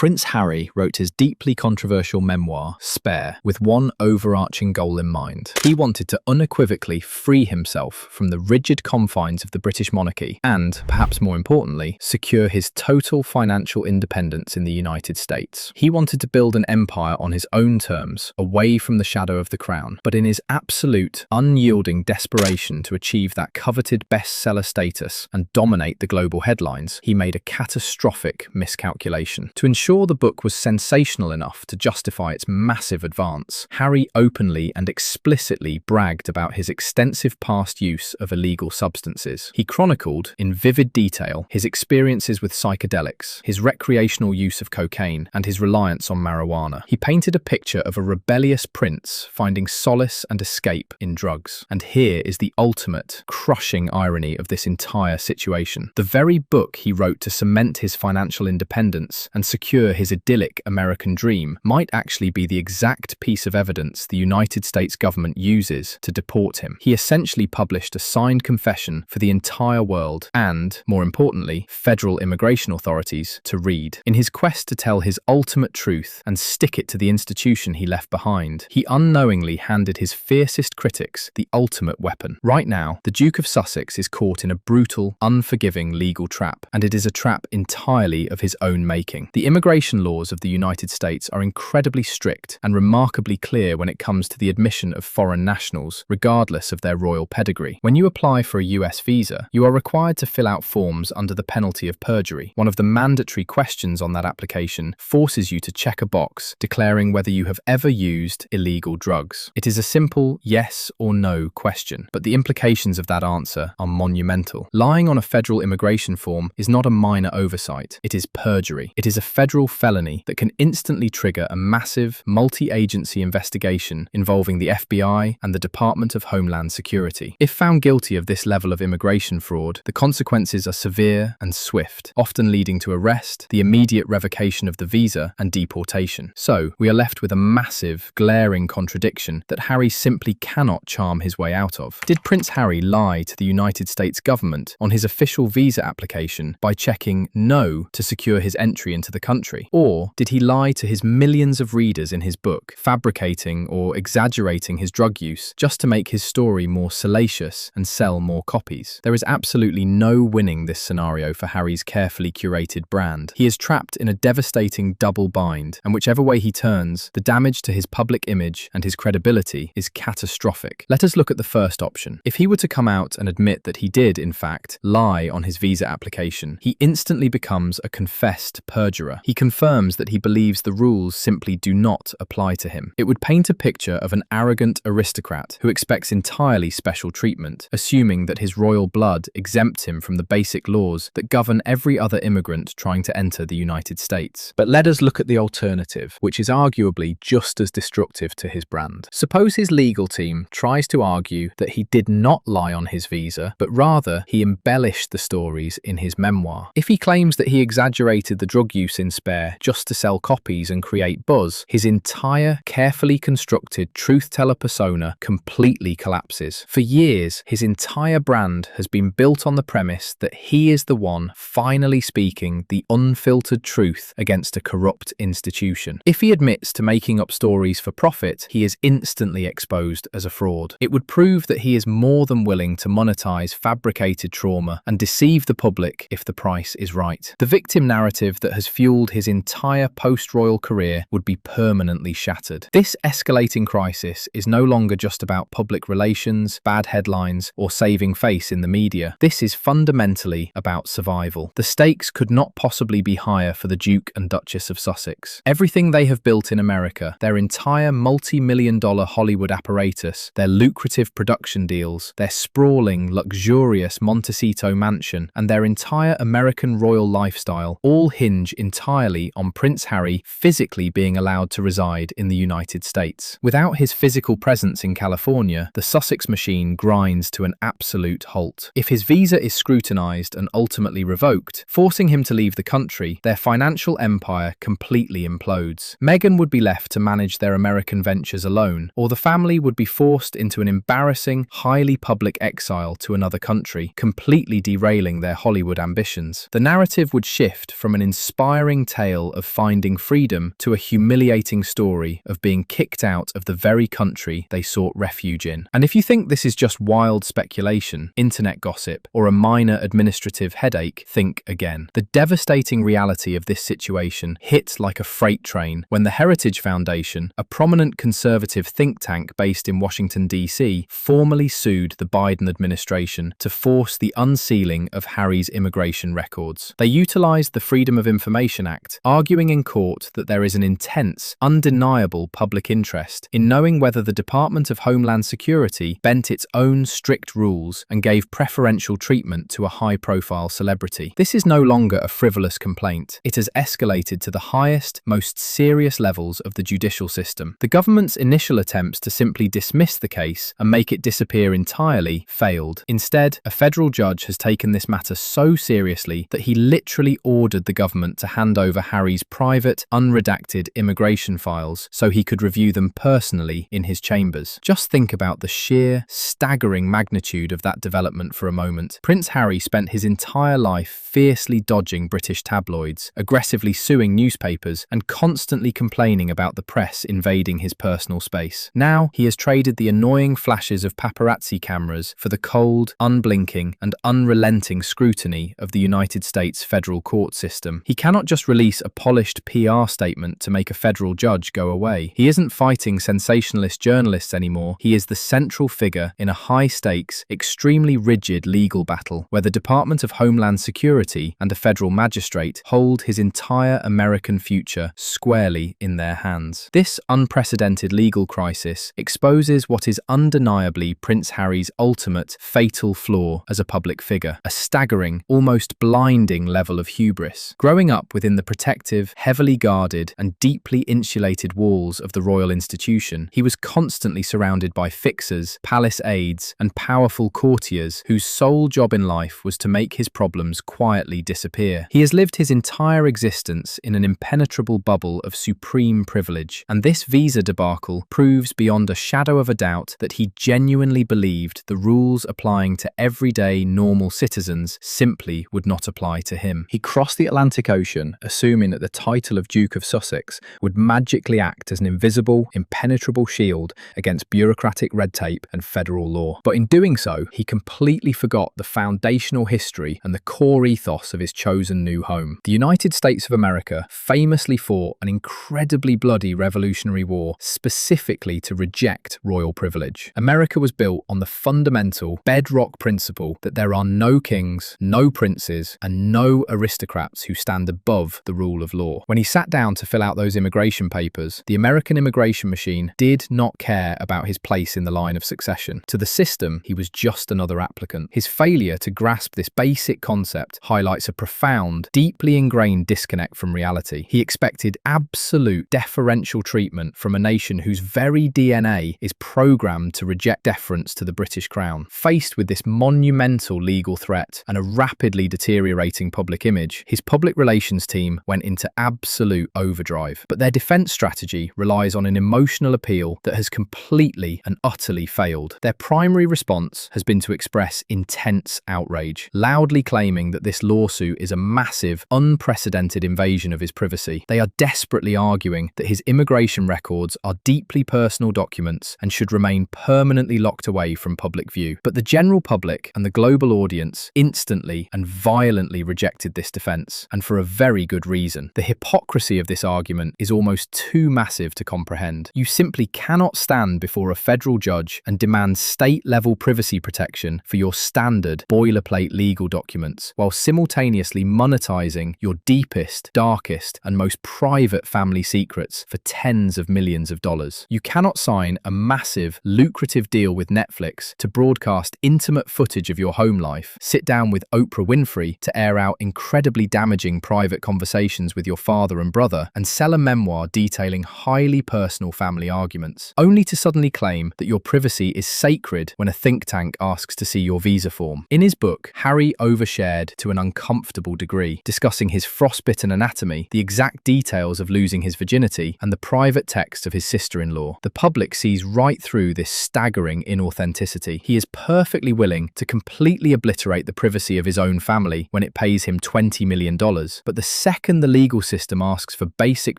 Prince Harry wrote his deeply controversial memoir, Spare, with one overarching goal in mind. He wanted to unequivocally free himself from the rigid confines of the British monarchy and, perhaps more importantly, secure his total financial independence in the United States. He wanted to build an empire on his own terms, away from the shadow of the crown, but in his absolute, unyielding desperation to achieve that coveted bestseller status and dominate the global headlines, he made a catastrophic miscalculation. To ensure the book was sensational enough to justify its massive advance, Harry openly and explicitly bragged about his extensive past use of illegal substances. He chronicled, in vivid detail, his experiences with psychedelics, his recreational use of cocaine, and his reliance on marijuana. He painted a picture of a rebellious prince finding solace and escape in drugs. And here is the ultimate, crushing irony of this entire situation. The very book he wrote to cement his financial independence and secure his idyllic American dream might actually be the exact piece of evidence the United States government uses to deport him. He essentially published a signed confession for the entire world and, more importantly, federal immigration authorities to read. In his quest to tell his ultimate truth and stick it to the institution he left behind, he unknowingly handed his fiercest critics the ultimate weapon. Right now, the Duke of Sussex is caught in a brutal, unforgiving legal trap, and it is a trap entirely of his own making. The immigration laws of the United States are incredibly strict and remarkably clear when it comes to the admission of foreign nationals, regardless of their royal pedigree. When you apply for a US visa, you are required to fill out forms under the penalty of perjury. One of the mandatory questions on that application forces you to check a box declaring whether you have ever used illegal drugs. It is a simple yes or no question, but the implications of that answer are monumental. Lying on a federal immigration form is not a minor oversight. It is perjury. It is a federal felony that can instantly trigger a massive, multi-agency investigation involving the FBI and the Department of Homeland Security. If found guilty of this level of immigration fraud, the consequences are severe and swift, often leading to arrest, the immediate revocation of the visa, and deportation. So, we are left with a massive, glaring contradiction that Harry simply cannot charm his way out of. Did Prince Harry lie to the United States government on his official visa application by checking no to secure his entry into the country? Or did he lie to his millions of readers in his book, fabricating or exaggerating his drug use just to make his story more salacious and sell more copies? There is absolutely no winning this scenario for Harry's carefully curated brand. He is trapped in a devastating double bind, and whichever way he turns, the damage to his public image and his credibility is catastrophic. Let us look at the first option. If he were to come out and admit that he did, in fact, lie on his visa application, he instantly becomes a confessed perjurer. He confirms that he believes the rules simply do not apply to him. It would paint a picture of an arrogant aristocrat who expects entirely special treatment, assuming that his royal blood exempts him from the basic laws that govern every other immigrant trying to enter the United States. But let us look at the alternative, which is arguably just as destructive to his brand. Suppose his legal team tries to argue that he did not lie on his visa, but rather he embellished the stories in his memoir. If he claims that he exaggerated the drug use in Spare just to sell copies and create buzz, his entire, carefully constructed truth-teller persona completely collapses. For years, his entire brand has been built on the premise that he is the one finally speaking the unfiltered truth against a corrupt institution. If he admits to making up stories for profit, he is instantly exposed as a fraud. It would prove that he is more than willing to monetize fabricated trauma and deceive the public if the price is right. The victim narrative that has fueled his entire post-royal career would be permanently shattered. This escalating crisis is no longer just about public relations, bad headlines, or saving face in the media. This is fundamentally about survival. The stakes could not possibly be higher for the Duke and Duchess of Sussex. Everything they have built in America, their entire multi-million-dollar Hollywood apparatus, their lucrative production deals, their sprawling, luxurious Montecito mansion, and their entire American royal lifestyle all hinge entirely on Prince Harry physically being allowed to reside in the United States. Without his physical presence in California, the Sussex machine grinds to an absolute halt. If his visa is scrutinized and ultimately revoked, forcing him to leave the country, their financial empire completely implodes. Meghan would be left to manage their American ventures alone, or the family would be forced into an embarrassing, highly public exile to another country, completely derailing their Hollywood ambitions. The narrative would shift from an inspiring tale of finding freedom to a humiliating story of being kicked out of the very country they sought refuge in. And if you think this is just wild speculation, internet gossip, or a minor administrative headache, think again. The devastating reality of this situation hit like a freight train when the Heritage Foundation, a prominent conservative think tank based in Washington, D.C., formally sued the Biden administration to force the unsealing of Harry's immigration records. They utilized the Freedom of Information Act, arguing in court that there is an intense, undeniable public interest in knowing whether the Department of Homeland Security bent its own strict rules and gave preferential treatment to a high-profile celebrity. This is no longer a frivolous complaint. It has escalated to the highest, most serious levels of the judicial system. The government's initial attempts to simply dismiss the case and make it disappear entirely failed. Instead, a federal judge has taken this matter so seriously that he literally ordered the government to hand over Harry's private, unredacted immigration files so he could review them personally in his chambers. Just think about the sheer, staggering magnitude of that development for a moment. Prince Harry spent his entire life fiercely dodging British tabloids, aggressively suing newspapers, and constantly complaining about the press invading his personal space. Now, he has traded the annoying flashes of paparazzi cameras for the cold, unblinking, and unrelenting scrutiny of the United States federal court system. He cannot just release a polished PR statement to make a federal judge go away. He isn't fighting sensationalist journalists anymore. He is the central figure in a high-stakes, extremely rigid legal battle where the Department of Homeland Security and a federal magistrate hold his entire American future squarely in their hands. This unprecedented legal crisis exposes what is undeniably Prince Harry's ultimate fatal flaw as a public figure, a staggering, almost blinding level of hubris. Growing up within the protective, heavily guarded, and deeply insulated walls of the royal institution, he was constantly surrounded by fixers, palace aides, and powerful courtiers whose sole job in life was to make his problems quietly disappear. He has lived his entire existence in an impenetrable bubble of supreme privilege, and this visa debacle proves beyond a shadow of a doubt that he genuinely believed the rules applying to everyday, normal citizens simply would not apply to him. He crossed the Atlantic Ocean, assuming that the title of Duke of Sussex would magically act as an invisible, impenetrable shield against bureaucratic red tape and federal law. But in doing so, he completely forgot the foundational history and the core ethos of his chosen new home. The United States of America famously fought an incredibly bloody Revolutionary War specifically to reject royal privilege. America was built on the fundamental bedrock principle that there are no kings, no princes, and no aristocrats who stand above the rule of law. When he sat down to fill out those immigration papers, the American immigration machine did not care about his place in the line of succession. To the system, he was just another applicant. His failure to grasp this basic concept highlights a profound, deeply ingrained disconnect from reality. He expected absolute deferential treatment from a nation whose very DNA is programmed to reject deference to the British Crown. Faced with this monumental legal threat and a rapidly deteriorating public image, his public relations team went into absolute overdrive. But their defense strategy relies on an emotional appeal that has completely and utterly failed. Their primary response has been to express intense outrage, loudly claiming that this lawsuit is a massive, unprecedented invasion of his privacy. They are desperately arguing that his immigration records are deeply personal documents and should remain permanently locked away from public view. But the general public and the global audience instantly and violently rejected this defense, and for a very good reason. The hypocrisy of this argument is almost too massive to comprehend. You simply cannot stand before a federal judge and demand state-level privacy protection for your standard boilerplate legal documents, while simultaneously monetizing your deepest, darkest, and most private family secrets for tens of millions of dollars. You cannot sign a massive, lucrative deal with Netflix to broadcast intimate footage of your home life, sit down with Oprah Winfrey to air out incredibly damaging private conversations with your father and brother, and sell a memoir detailing highly personal family arguments, only to suddenly claim that your privacy is sacred when a think tank asks to see your visa form. In his book, Harry overshared to an uncomfortable degree, discussing his frostbitten anatomy, the exact details of losing his virginity, and the private text of his sister-in-law. The public sees right through this staggering inauthenticity. He is perfectly willing to completely obliterate the privacy of his own family when it pays him $20 million. But the second second the legal system asks for basic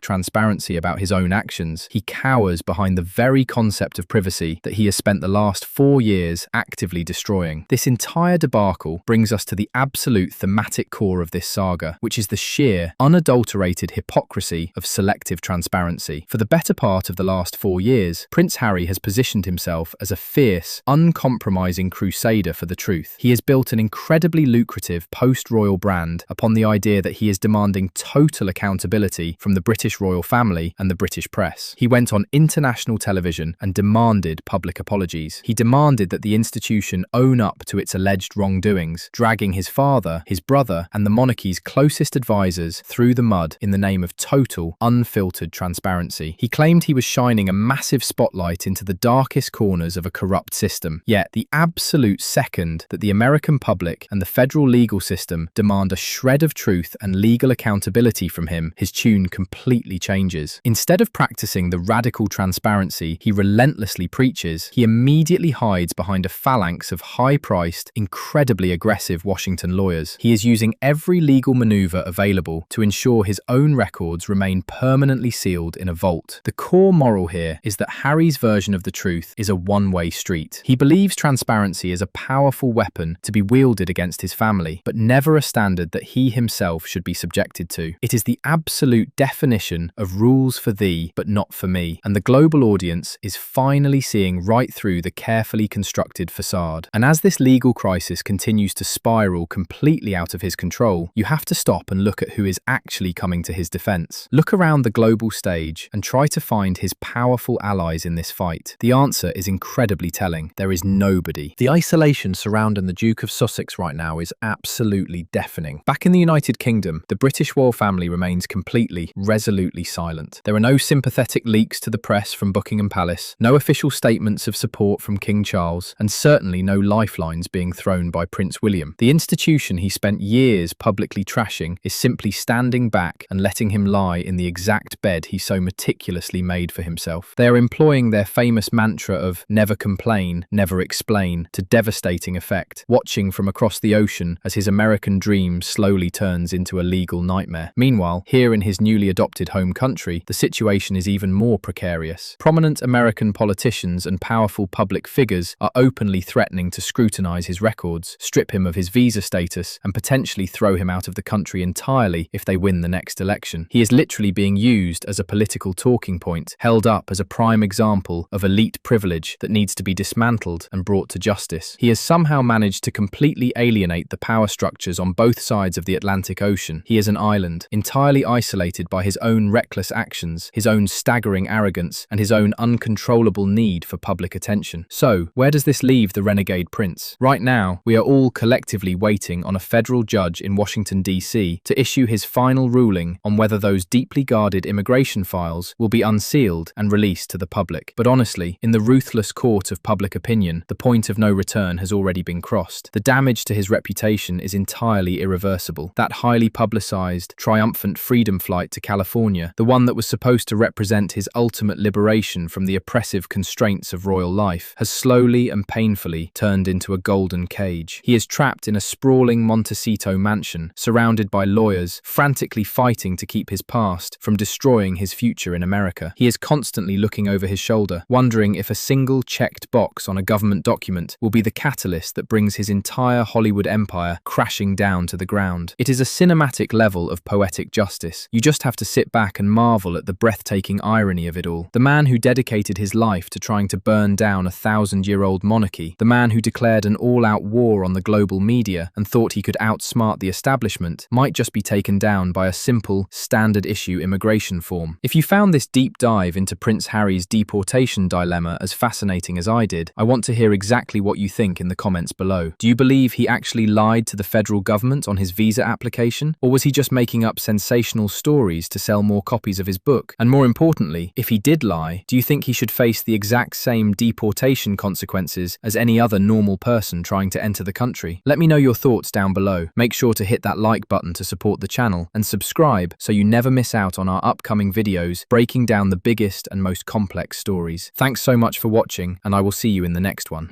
transparency about his own actions, he cowers behind the very concept of privacy that he has spent the last 4 years actively destroying. This entire debacle brings us to the absolute thematic core of this saga, which is the sheer, unadulterated hypocrisy of selective transparency. For the better part of the last 4 years, Prince Harry has positioned himself as a fierce, uncompromising crusader for the truth. He has built an incredibly lucrative post-royal brand upon the idea that he is demanding total accountability from the British royal family and the British press. He went on international television and demanded public apologies. He demanded that the institution own up to its alleged wrongdoings, dragging his father, his brother, and the monarchy's closest advisors through the mud in the name of total, unfiltered transparency. He claimed he was shining a massive spotlight into the darkest corners of a corrupt system. Yet, the absolute second that the American public and the federal legal system demand a shred of truth and legal accountability from him, his tune completely changes. Instead of practicing the radical transparency he relentlessly preaches, he immediately hides behind a phalanx of high-priced, incredibly aggressive Washington lawyers. He is using every legal maneuver available to ensure his own records remain permanently sealed in a vault. The core moral here is that Harry's version of the truth is a one-way street. He believes transparency is a powerful weapon to be wielded against his family, but never a standard that he himself should be subjected to. It is the absolute definition of rules for thee, but not for me, and the global audience is finally seeing right through the carefully constructed facade. And as this legal crisis continues to spiral completely out of his control, you have to stop and look at who is actually coming to his defense. Look around the global stage and try to find his powerful allies in this fight. The answer is incredibly telling. There is nobody. The isolation surrounding the Duke of Sussex right now is absolutely deafening. Back in the United Kingdom, the British royal family remains completely, resolutely silent. There are no sympathetic leaks to the press from Buckingham Palace, no official statements of support from King Charles, and certainly no lifelines being thrown by Prince William. The institution he spent years publicly trashing is simply standing back and letting him lie in the exact bed he so meticulously made for himself. They are employing their famous mantra of never complain, never explain to devastating effect, watching from across the ocean as his American dream slowly turns into a legal nightmare. Meanwhile, here in his newly adopted home country, the situation is even more precarious. Prominent American politicians and powerful public figures are openly threatening to scrutinize his records, strip him of his visa status, and potentially throw him out of the country entirely if they win the next election. He is literally being used as a political talking point, held up as a prime example of elite privilege that needs to be dismantled and brought to justice. He has somehow managed to completely alienate the power structures on both sides of the Atlantic Ocean. He is an island, entirely isolated by his own reckless actions, his own staggering arrogance, and his own uncontrollable need for public attention. So, where does this leave the renegade prince? Right now, we are all collectively waiting on a federal judge in Washington, D.C. to issue his final ruling on whether those deeply guarded immigration files will be unsealed and released to the public. But honestly, in the ruthless court of public opinion, the point of no return has already been crossed. The damage to his reputation is entirely irreversible. That highly publicized, triumphant freedom flight to California, the one that was supposed to represent his ultimate liberation from the oppressive constraints of royal life, has slowly and painfully turned into a golden cage. He is trapped in a sprawling Montecito mansion, surrounded by lawyers, frantically fighting to keep his past from destroying his future in America. He is constantly looking over his shoulder, wondering if a single checked box on a government document will be the catalyst that brings his entire Hollywood empire crashing down to the ground. It is a cinematic level of poetic justice. You just have to sit back and marvel at the breathtaking irony of it all. The man who dedicated his life to trying to burn down a 1,000-year-old monarchy, the man who declared an all-out war on the global media and thought he could outsmart the establishment, might just be taken down by a simple, standard-issue immigration form. If you found this deep dive into Prince Harry's deportation dilemma as fascinating as I did, I want to hear exactly what you think in the comments below. Do you believe he actually lied to the federal government on his visa application? Or was he just making up sensational stories to sell more copies of his book? And more importantly, if he did lie, do you think he should face the exact same deportation consequences as any other normal person trying to enter the country? Let me know your thoughts down below. Make sure to hit that like button to support the channel and subscribe so you never miss out on our upcoming videos breaking down the biggest and most complex stories. Thanks so much for watching, and I will see you in the next one.